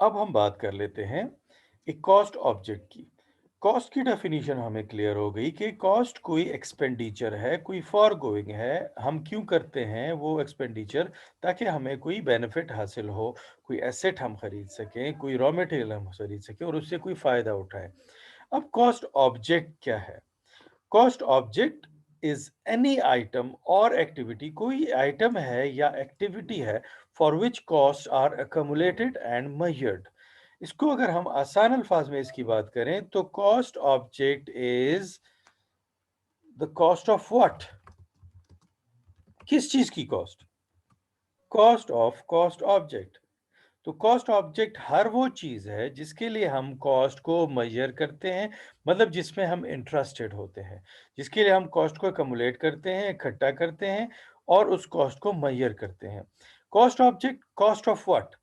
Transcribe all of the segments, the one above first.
अब हम बात कर लेते हैं एक कॉस्ट ऑब्जेक्ट की। कॉस्ट की डेफिनिशन हमें क्लियर हो गई कि कॉस्ट कोई एक्सपेंडिचर है, कोई फॉरगोइंग है। हम क्यों करते हैं वो एक्सपेंडिचर? ताकि हमें कोई बेनिफिट हासिल हो, कोई एसेट हम खरीद सकें, कोई रॉ मटेरियल हम खरीद सकें और उससे कोई फ़ायदा उठाएँ। अब कॉस्ट ऑब्जेक्ट क्या है? Cost object is any item और एक्टिविटी, कोई आइटम है या एक्टिविटी है for which cost are accumulated and measured। इसको अगर हम आसान अल्फाज में इसकी बात करें तो cost object is the cost of what? किस चीज की cost? Cost of cost object. तो कॉस्ट ऑब्जेक्ट हर वो चीज़ है जिसके लिए हम कॉस्ट को मेजर करते हैं, मतलब जिसमें हम इंटरेस्टेड होते हैं, जिसके लिए हम कॉस्ट को एकमुलेट करते हैं, इकट्ठा करते हैं और उस कॉस्ट को मेजर करते हैं। Cost object cost of what?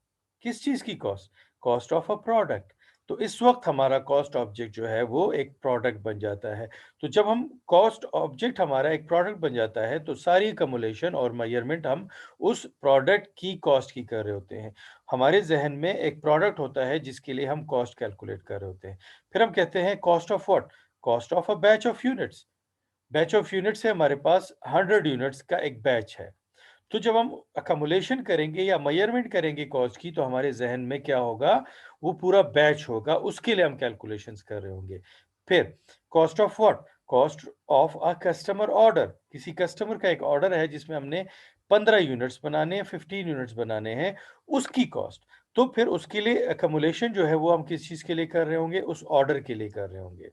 किस चीज़ की cost? Cost of a product. तो इस वक्त हमारा कॉस्ट ऑब्जेक्ट जो है वो एक प्रोडक्ट बन जाता है। तो जब हम कॉस्ट ऑब्जेक्ट हमारा एक प्रोडक्ट बन जाता है तो सारी एकमुलेशन और मेजरमेंट हम उस प्रोडक्ट की कॉस्ट की कर रहे होते हैं। हमारे ज़हन में एक प्रोडक्ट होता है जिसके लिए हम कॉस्ट कैलकुलेट कर रहे होते हैं। फिर हम कहते हैं cost of what? Cost of a batch of units. Batch of units है, हमारे पास 100 यूनिट्स का एक बैच है। तो जब हम अकमुलेशन करेंगे या मेजरमेंट करेंगे कॉस्ट की तो हमारे ज़हन में क्या होगा? वो पूरा बैच होगा, उसके लिए हम कैलकुलेशंस कर रहे होंगे। फिर cost of what? Cost of a customer order. किसी कस्टमर का एक ऑर्डर है जिसमें हमने 15 यूनिट्स बनाने हैं, 15 यूनिट्स बनाने हैं, उसकी कॉस्ट। तो फिर उसके लिए अकमुलेशन जो है वो हम किस चीज़ के लिए कर रहे होंगे? उस ऑर्डर के लिए कर रहे होंगे।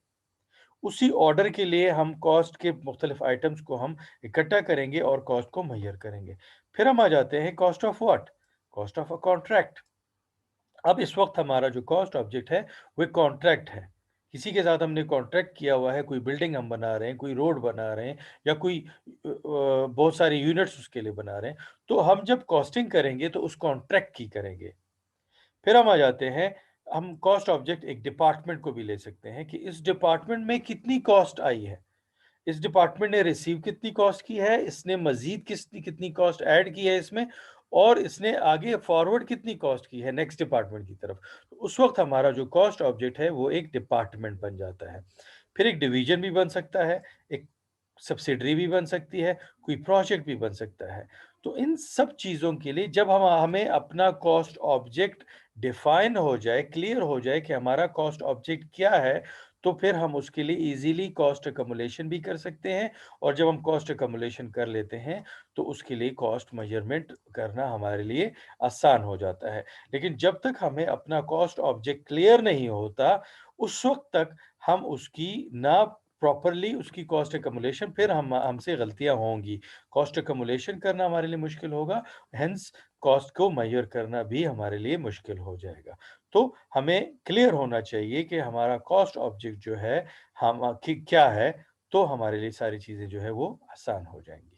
उसी ऑर्डर के लिए हम कॉस्ट के मुख्तलिफ आइटम्स को हम इकट्ठा करेंगे और कॉस्ट को मेजर करेंगे। फिर हम आ जाते हैं cost of what? Cost of a contract. अब इस वक्त हमारा जो कॉस्ट ऑब्जेक्ट है वो एक कॉन्ट्रैक्ट है। किसी के साथ हमने कॉन्ट्रैक्ट किया हुआ है, कोई बिल्डिंग हम बना रहे हैं, कोई रोड बना रहे हैं या कोई बहुत सारे यूनिट्स उसके लिए बना रहे हैं। तो हम जब कॉस्टिंग करेंगे तो उस कॉन्ट्रैक्ट की करेंगे। फिर हम आ जाते हैं, हम कॉस्ट ऑब्जेक्ट एक डिपार्टमेंट को भी ले सकते हैं कि इस डिपार्टमेंट में कितनी कॉस्ट आई है। इस डिपार्टमेंट ने रिसीव कितनी कॉस्ट की है, इसने मज़ीद कितनी कितनी कॉस्ट ऐड की है इसमें और इसने आगे फॉरवर्ड कितनी कॉस्ट की है नेक्स्ट डिपार्टमेंट की तरफ। तो उस वक़्त हमारा जो कॉस्ट ऑब्जेक्ट है वो एक डिपार्टमेंट बन जाता है। फिर एक डिवीज़न भी बन सकता है, एक सब्सिडियरी भी बन सकती है, कोई प्रोजेक्ट भी बन सकता है। तो इन सब चीज़ों के लिए जब हम हमें अपना कॉस्ट ऑब्जेक्ट डिफ़ाइन हो जाए, क्लियर हो जाए कि हमारा कॉस्ट ऑब्जेक्ट क्या है, तो फिर हम उसके लिए ईज़िली कॉस्ट अकमुलेशन भी कर सकते हैं और जब हम कॉस्ट अकमुलेशन कर लेते हैं, तो उसके लिए कॉस्ट मेज़रमेंट करना हमारे लिए आसान हो जाता है। लेकिन जब तक हमें अपना कॉस्ट ऑब्जेक्ट क्लियर नहीं होता, उस वक़्त तक हम उसकी ना प्रॉपरली उसकी कॉस्ट अकमुलेशन, फिर हम हमसे गलतियाँ होंगी। कॉस्ट अकमुलेशन करना हमारे लिए मुश्किल होगा, हेंस कॉस्ट को मेज़र करना भी हमारे लिए मुश्किल हो जाएगा। तो हमें क्लियर होना चाहिए कि हमारा कॉस्ट ऑब्जेक्ट जो है हम कि क्या है, तो हमारे लिए सारी चीज़ें जो है वो आसान हो जाएँगी।